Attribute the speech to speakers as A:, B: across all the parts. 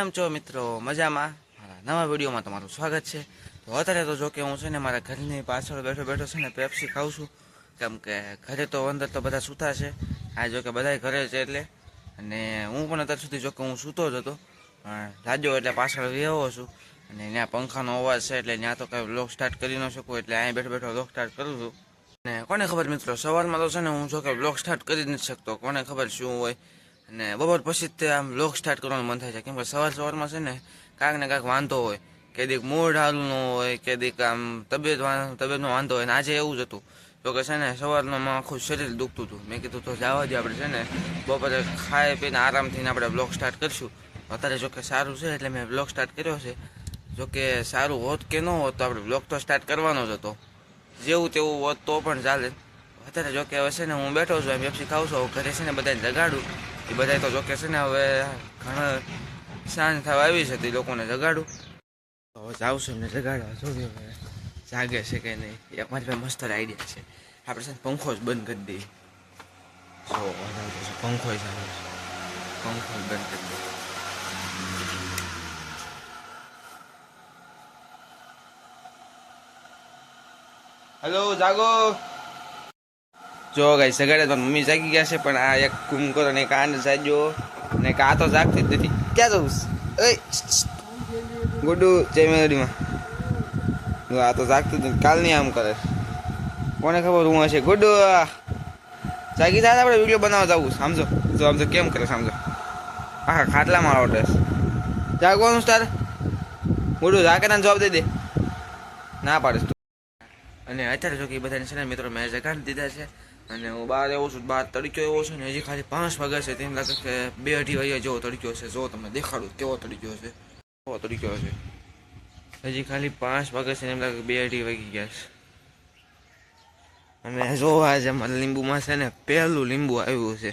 A: કેમ છો મિત્રો? મજામાં? મારા નવા વિડીયોમાં તમારું સ્વાગત છે. તો અત્યારે તો જો કે હું છે ને મારા ઘરની પાછળ બેઠો બેઠો છે ને પેપ્સી ખાઉં છું, કેમ કે ઘરે તો અંદર તો બધા સૂતા છે. આ જો કે બધા ઘરે છે એટલે, અને હું પણ અત્યાર સુધી જો કે હું સૂતો જ હતો, લાગ્યો એટલે પાછળ વ્યવો છું. અને ત્યાં પંખાનો અવાજ છે એટલે ત્યાં તો કાંઈ વ્લોગ સ્ટાર્ટ કરી ન શકું, એટલે અહીં બેઠો બેઠો વ્લોગ સ્ટાર્ટ કરું છું. અને કોને ખબર મિત્રો, સવારમાં તો છે ને હું જો કે વ્લોગ સ્ટાર્ટ કરી જ નથી શકતો, કોને ખબર શું હોય. અને બપોર પછી તે આમ વ્લોગ સ્ટાર્ટ કરવાનું મન થાય છે, કેમ કે સવારમાં છે ને કાંઈક ને કાંઈક વાંધો હોય, કે દીક મૂડ હારું ન હોય, કે દીક આમ તબિયતનો વાંધો હોય. ને આજે એવું જ હતું, તો કે છે ને સવારમાં આખું શરીર દુખતું હતું. મેં કીધું તો જવા દે, આપણે છે ને બપોરે ખાઈ પીને આરામથી આપણે વ્લોગ સ્ટાર્ટ કરીશું. અત્યારે જો કે સારું છે એટલે મેં વ્લોગ સ્ટાર્ટ કર્યો છે. જોકે સારું હોત કે ન હોત તો આપણે વ્લોગ તો સ્ટાર્ટ કરવાનો જ હતો, જેવું તેવું હોત તો પણ ચાલે. અત્યારે જોકે હવે છે ને હું બેઠો છું, એમ પેપ્સી ખાઉં છું. ઘરે છે ને બધાને જગાડું, એ બધા તો જોકે છે ને હવે ઘણા સાંજ થવા આવી છે, તો એ લોકોને જગાડું. તો હવે જાઉં છું એમને જગાડવા, જોઈએ હવે જાગે છે કે નહીં. એક મારી પાસે મસ્ત આઈડિયા છે, આપણે છે ને પંખો જ બંધ કરી દઈએ. પંખો જ બંધ કરી દઈએ. હેલો, જાગો. જો ગાઈસ સગાડે તો મમ્મી જાગી ગયા છે, પણ આ એક કુમકોર અને કાન જાગ્યો, અને આ તો જાગતી જ નથી. ક્યાં જવું? એ ગુડુ જય મેલડીમાં. આ તો જાગતી જ નથી, કાલની આમ કરે, કોને ખબર હું હશે. ગુડુ જાગી થાય, આપણે વિડીયો બનાવવા જવું. સમજો જો સમજો કેમ કરે, સમજો આખા ખાટલામાં આવો ડ્રેસ. જાગવાનું તારે ગુડુ, જાગે ના જવાબ દઈ દે, ના પાડીશ તું. અને અત્યારે જો કે બધાને છે ને મિત્રો મેં જગાડી દીધા છે, અને હું બહાર આવું છું. બહાર તડક્યો એવો છે ને, હજી ખાલી 5 વાગ્યા છે, તેમ લાગે કે 2-2:30 વાગ્યા જેવો તડક્યો છે. જો તમને દેખાડું કેવો તડક્યો છે, કેવો તડક્યો છે. હજી ખાલી 5 વાગ્યા છે, એમ લાગે 2-2:30 વાગી ગયા છે. અને જો આજે અમારા લીંબુમાં છે ને પહેલું લીંબુ આવ્યું છે,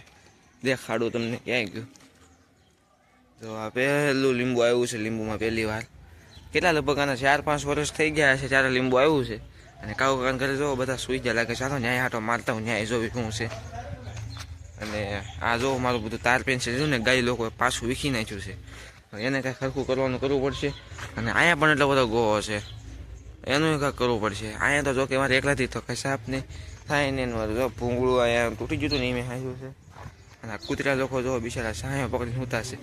A: દેખાડું તમને. ક્યાંય ગયું? જો આ પહેલું લીંબુ આવ્યું છે, લીંબુમાં પહેલી વાર. કેટલા લગભગ આના 4-5 વર્ષ થઈ ગયા છે, ત્યારે લીંબુ આવ્યું છે. અને કાઉ કાન કરે જો બધા સુઈ ગયા લાગે. ચાલો ન્યાય હાટો મારતા હું, ન્યાય જોવી શું છે. અને આ જો મારું બધું તાર પેન્સિલ છે ને ગાય લોકો પાછું વીખી નાખ્યું છે, એને કાંઈ ખરખું કરવાનું કરવું પડશે. અને અહીંયા પણ એટલો બધો ગોળો છે, એનું કાંઈક કરવું પડશે. અહીંયા તો જો કે મારે એકલાથી તો કંઈ સાપ નહીં થાય ને, મારું જો ભૂંગળું અહીંયા તૂટી ગયું હતું ને, મેં હાંચ્યું છે. અને આ કૂતરા લોકો જો બિચારા સાયો પકડીને સૂતા છે.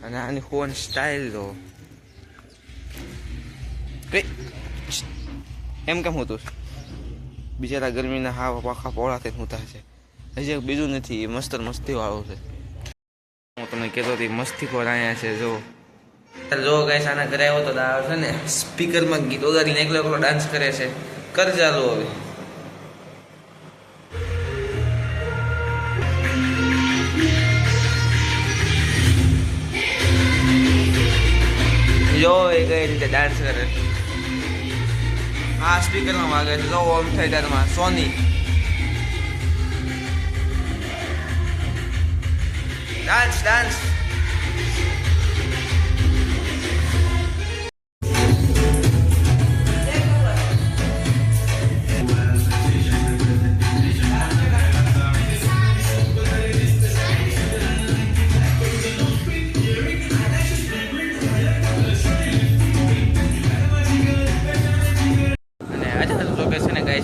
A: અને આની ફોન સ્ટાઇલ જો એમ કેમ હોતું, બિચારા ગરમીના હાવ પાખા પોળા થઈને હોતા છે. હજી એક બીજું નથી, એ મસ્તી વાળું છે. હું તમને કહેતો હતી મસ્તી ખોર અહીંયા છે. જો ગાઈસ આના ઘરે આવ્યો તો છે ને સ્પીકરમાં ગીત વગાડીને એકલો એકલો ડાન્સ કરે છે. કર ચાલુ હવે. જો એ કઈ રીતે ડાન્સ કરે. આ સ્પીકરમાં વાગે છે, જો હોમ થિયેટરમાં સોની. ડાન્સ.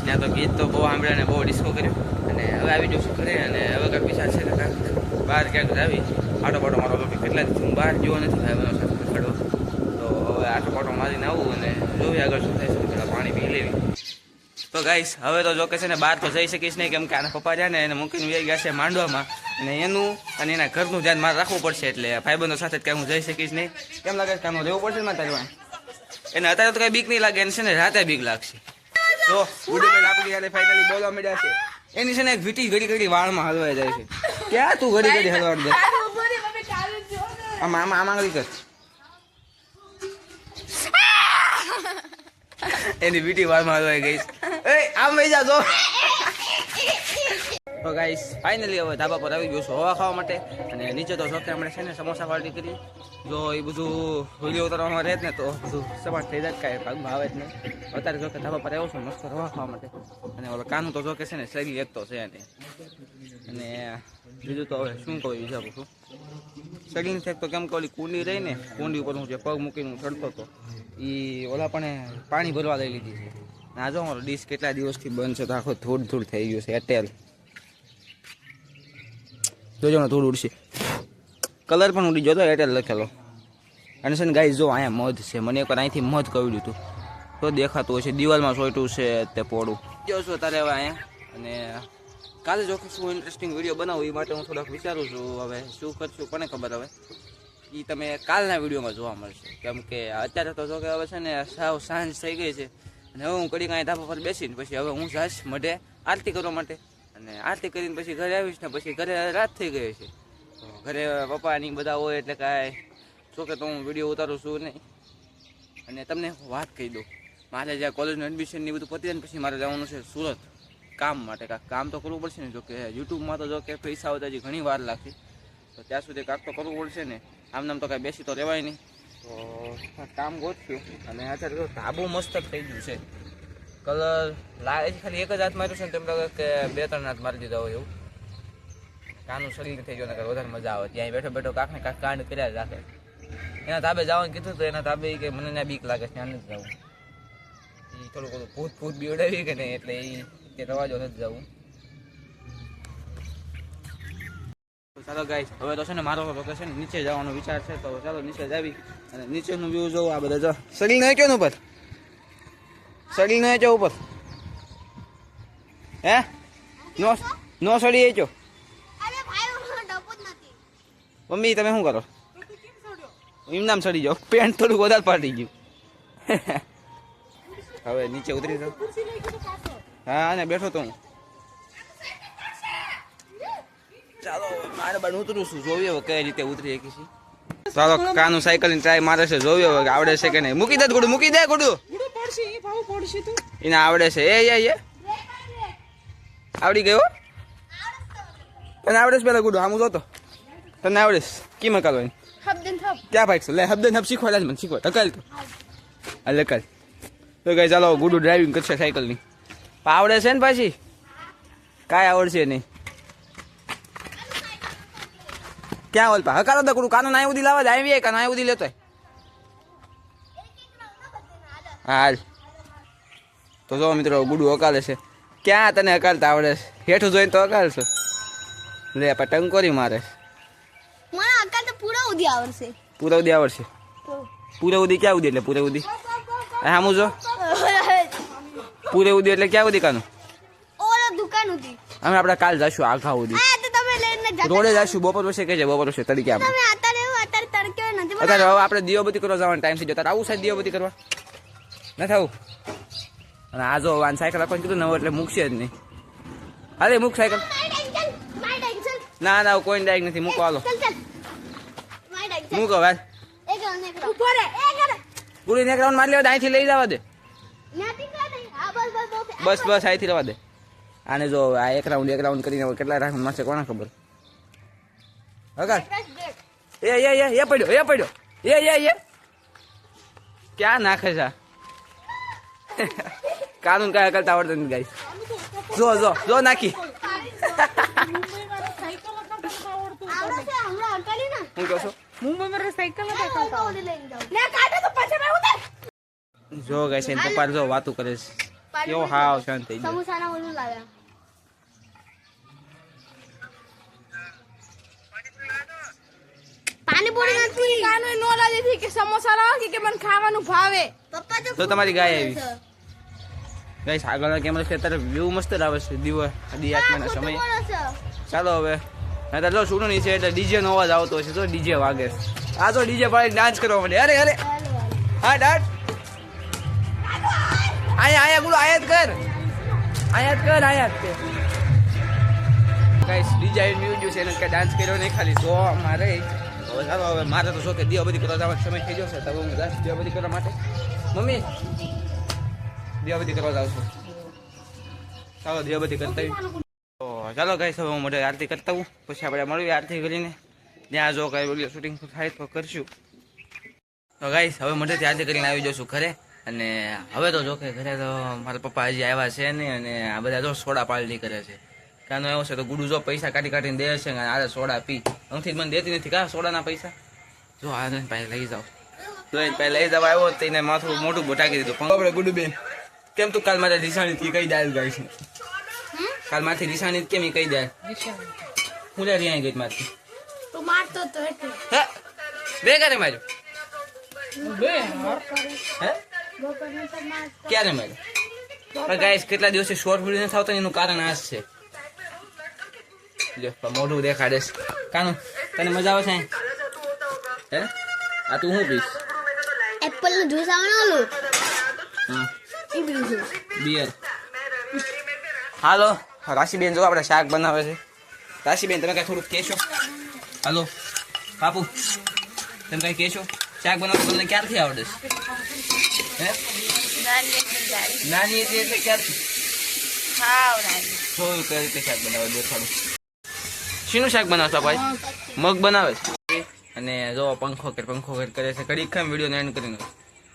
A: ત્યાં તો ગીત તો બહુ સાંભળ્યા ને બહુ ડિસ્કો કર્યો. અને હવે આવી જશું ઘરે, અને હવે કાંઈક વિચાર છે ને કાંઈક બહાર ક્યાંક આવી આટો પાટો મારો તો કેટલા દિવસ હું બહાર ગયો નથી ભાઈબંધો સાથે રખડવા. તો હવે આટો પાટો મારીને આવું અને જોઈએ આગળ શું થાય છે. થોડા પાણી પી લેવી. તો ગાઈસ હવે તો જો કે છે ને બહાર તો જઈ શકીશ નહીં, કેમ કે આના પપ્પા રહ્યા ને એને મૂકીને વહી ગયા છે માંડવામાં, અને એનું અને એના ઘરનું ધ્યાન મારે રાખવું પડશે. એટલે ભાઈબંધો સાથે જ કાંઈ હું જઈ શકીશ નહીં. કેમ લાગે છે? કામ રહેવું પડશે ને તારી વાંહે. એને અત્યારે તો કાંઈ બીક નહીં લાગે, એને છે ને રાતે બીક લાગશે. તો ગુડીબેન આપણી યારે ફાઇનલી બોલવા મળ્યા છે. એની છે ને એક વીટી ઘડી વાળમાં હલવાઈ જાય છે. ક્યાં તું ઘડી હલવાડ દે? આમાં આંગળી કર. એની વીટી વાળમાં હલવાઈ ગઈ. આમ વહી જા. તો ગાઈસ ફાઇનલી હવે ધાબા પર આવી ગયો છું હવા ખાવા માટે. અને નીચે તો જોકે હમણાં છે ને સમોસા પાર્ટી કરી. જો એ બધું હોલી ઉતારવામાં રહે જ ને તો બધું સપાટ થઈ જાય, કાંઈ ભાગમાં આવે જ નહીં. અત્યારે જોકે ધાબા પર આવ્યો છું મસ્ત હવા ખાવા માટે. અને હવે કાનું તો જોકે છે ને શરીર એક તો છે ને. અને બીજું તો હવે શું કહું વિચારું છું. સડી નથી શકતો કેમ કે ઓલી કુંડી રહી ને કુંડી ઉપર હું જે પગ મૂકીને હું ચડતો હતો એ ઓલા પણ પાણી ભરવા લઈ લીધી છે. આ જો મારો ડીશ કેટલા દિવસથી બંધ છે તો આખો ધૂળ ધૂળ થઈ ગયું છે. એરટેલ જોજો ને ધૂળ ઉડશે, કલર પણ ઉડી ગયો તો એરટેલ લખેલો. અને છે ને ગાઈસ જો અહીંયા મધ છે, મને એકવાર અહીંથી મધ કહ્યું હતું તો દેખાતું હોય છે, દિવાલમાં સોયટું છે તે પોળું જોશો તારે હવે અહીંયા. અને કાલે જો શું ઇન્ટરેસ્ટિંગ વિડીયો બનાવું એ માટે હું થોડોક વિચારું છું. હવે શું કરશું કોને ખબર, હવે એ તમે કાલના વિડીયોમાં જોવા મળશે. કેમ કે અત્યારે તો જો કે હવે છે ને સાવ સાંજ થઈ ગઈ છે અને હવે હું કડી કાંઈ ધાબા પર બેસીને પછી હવે હું જાશ મઢે આરતી કરવા માટે. અને આરતી કરીને પછી ઘરે આવીશ ને પછી ઘરે રાત થઈ ગઈ છે તો ઘરે પપ્પાની બધા હોય એટલે કાંઈ જો કે તો હું વિડીયો ઉતારું છું નહીં. અને તમને વાત કહી દઉં, મારે જ્યાં કોલેજનું એડમિશન ને બધું પતી જાય ને પછી મારે જવાનું છે સુરત કામ માટે. કાંક કામ તો કરવું પડશે ને, જો કે યુટ્યુબમાં તો જો કે પૈસા આવતા હજી ઘણી વાર લાગશે તો ત્યાં સુધી કાંક તો કરવું પડશે ને. આમ નામ તો કાંઈ બેસી તો રહેવાય નહીં, તો કામ ગોઠવ્યું. અને અત્યારે તો ધાબુ મસ્ત થઈ ગયું છે, કલર લાગે છે. ખાલી એક જ હાથ માર્યું છે ને તેમ લાગે કે 2-3 હાથ મારી દીધા હોય એવું. કાનું શરીર થઈ ગયું ને વધારે મજા આવે. ત્યાં બેઠો બેઠો કાંક ને કાંક કાંડ કર્યા જ રાખે. એના ધાબે જવાનું કીધું તો એના ધાબે કે મને ના બીક લાગે છે, ત્યાં નથી જવું. એ થોડું બધું ભૂત બીવડાવી કે નહીં એટલે એ રવાજો નથી જવું. ચાલો ગાઈસ હવે તો છે ને મારો લોકેશન નીચે જવાનો વિચાર છે તો ચાલો નીચે જ આવી અને નીચેનું વ્યૂ જોવો. આ બધા જો સડી ન ક્યાં ઉપર સડી ન જો ઉપર હે નો સડી જો. મમ્મી તમે શું કરો? એમ નામ સડી જાઓ, પેન્ટ થોડું વધારે પાડી ગયું. હવે નીચે ઉતરી જાઉં. હા ને બેઠો તો હું. ચાલો મારે બાર ઉતરું છું, જોઈએ હવે કઈ રીતે ઉતરી શકીએ છીએ. ચાલો કાનું સાયકલ ની ટ્રાય મારે છે, જોઈએ હવે આવડે છે કે નહીં. મૂકી દે ગુડું, મૂકી દે ગુડું. એને આવડે છે એ આવડી ગયો. તને આવડે છે પેલા ગુડું આમ જોતો તને આવડે છે કેમ કરવાની ક્યાં ભાઈ છે? લે હબદન હબ શીખવાડે મને શીખવાડ અકાલ તો અલે કાલ તો કઈ ચાલો ગુડું ડ્રાઇવિંગ કરશે સાયકલ ની. આવડે છે ને પાછી કાંઈ આવડશે નહીં. ક્યાં ઓલ પા હકારો દકડું કાનો ના ઉદી લાવવા જ આવી કાનો ઉદી લેતો હાલ. તો જો મિત્રો ગુડું અકાલે છે. ક્યાં તને અકાલતા આવડે છે? હેઠું જોઈને તો અકાલશો. લે પા ટંકોરી મારે.
B: મને અકાલ તો પૂરા ઉદી આવડશે.
A: પૂરા ઉદી આવડશે? પૂરા ઉદી ક્યાં ઉદી એટલે પૂરા ઉદી હામું જો પૂરે ઉદી એટલે ક્યાં ઉદી કાનું?
B: ઓલો દુકાન ઉદી.
A: અમે આપણે કાલ જશું આખા ઉદી.
B: હા તો તમે લઈને જતા
A: રોડે જશું બપોર પછી કે છે બપોર પછી તરીકે આપણે.
B: તમે અત્યારે તડકે નથી.
A: અત્યારે હવે આપણે દીવાબત્તી કરવા જવાનો ટાઈમ થઈ ગયો. તારે આવું સાહેબ દીવાબત્તી કરવા નથી આવું? અને આ જો વાન સાયકલ આપણને કીધું ને એટલે મૂકશે જ નહીં. અરે મૂક સાયકલ. ના ના કોઈ ડાયક નથી, મૂકો હાલો મૂકો ભાઈ. ગુડી ને એક રાઉન્ડ મારી લેવા અહીંથી લઈ જવા દે. બસ બસ અહીંથી રહેવા દે. આને જો આ એક રાઉન્ડ કરીને કેટલા રાઉન્ડ મારશે કોને ખબર. હકાર એ પડ્યો એ ક્યાં નાખે છે કાનૂન કયા કરતા આવડતું નથી ગાઈસ. જો નાખી હું કહું છું જો ગાઈસ એને પપ્પા જો વાતું કરે છે કેવો હાવ શાંત થઈ ગયો.
B: પાણીપુરી નથી કાનો નો લાગે છે કે સમોસા લાવો કે મને ખાવાનું ભાવે. પપ્પા
A: તો તમારી ગાય આવી ગાઈસ આગળના કેમેરા છે અત્યારે વ્યૂ મસ્ત આવે છે દી આત્માના સમય. ચાલો હવે અત્યારે જો સુનો નીચે એટલે ડીજે નો અવાજ આવતો હશે તો ડીજે વાગે. આ તો ડીજે પાડી ડાન્સ કરવા માંડે. અરે હા ડાટ આયા ગુડો આયાત કર ગાઈસ ડીજે મ્યુઝિક છે એને કે ડાન્સ કર્યો નહીં ખાલી સો મારે. હવે ચાલો હવે મારે તો શું કે દીવાબત્તી કરવા જવાનો સમય થઈ ગયો છે તો હું જાઉં દીવાબત્તી કરવા માટે. મમ્મી દીવાબત્તી કરવા જાઉં છું. ચાલો દીવાબત્તી કરતા તો ચાલો ગાઈસ હવે હું મોઢે આરતી કરતા હું પછી આપણે મળીએ આરતી કરીને ત્યાં જો કાંઈ વિડીયો શૂટિંગ થાય તો કરશું. તો ગાઈસ હવે મોઢેથી આરતી કરીને આવી જશું ઘરે. અને હવે તો જો કે ઘરે તો મારા પપ્પા હજી આવ્યા છે નહીં અને આ બધા જો સોડા પાલટી કરે છે ત્યાંનો એવો છે તો ગુડુ જો પૈસા કાઢીને દે છે અને આ સોડા પી અંથી મને દેતી નથી કા સોડાના પૈસા જો આ પાસે લઈ જાઓ તો એ પહેલા લઈ જવા આવ્યો તો એને માથું મોટું બોટાકી દીધું આપણે ગુડુ બેન કેમ તું કાલ મારે દિશાણી થી કઈ દાલ ગાઈશ કાલ માથી દિશાણી કેમ કઈ દાલ હું લે riya ગઈ મારથી
B: તો મારતો તો એટલે
A: હે બે કરે માર્યો હે
B: બપોરનો તો મારતો
A: ક્યારે માર્યો પણ ગાઈસ કેટલા દિવસથી શોર્ટ વિડિયો નથી આવતા એનું કારણ આ જ છે જો મોઢું દેખાડે છે કાનું તને મજા આવે છે હે આ તું શું પીશ
B: એપલ નું જ્યુસ આવવાનું ઓલું
A: હા
B: ઈ જ્યુસ
A: બિયર હાલો રાશીબેન જો આપણે શાક બનાવે છે રાશીબેન તમે કઈ થોડુંક કહેશો હાલો બાપુ તમે કઈ કહેશો શાક બનાવવું તમને ક્યારથી આવડે છે હે નાની હતી એટલે ક્યારથી જોયું કઈ રીતે શાક બનાવે દેખાડું શીનું શાક બનાવશો ભાઈ મગ બનાવે છે અને જો પંખો કરે છે કડી ખામ વિડીયોને એન્ડ કરીને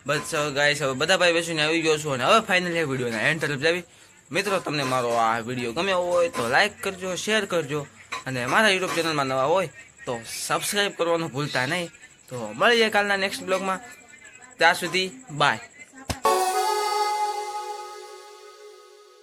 A: બસ ગાઈસ હવે બધા ભાઈ બેસીને આવી ગયો છું અને હવે ફાઇનલી આ વિડીયોના એન્ડ તરફ જાવી મિત્રો તમને મારો આ વિડીયો ગમ્યો હોય તો લાઈક કરજો શેર કરજો અને મારા યુટ્યુબ ચેનલમાં નવા હોય તો સબસ્ક્રાઈબ કરવાનું ભૂલતા નહીં તો મળીએ કાલના નેક્સ્ટ બ્લોગમાં ત્યાં સુધી બાય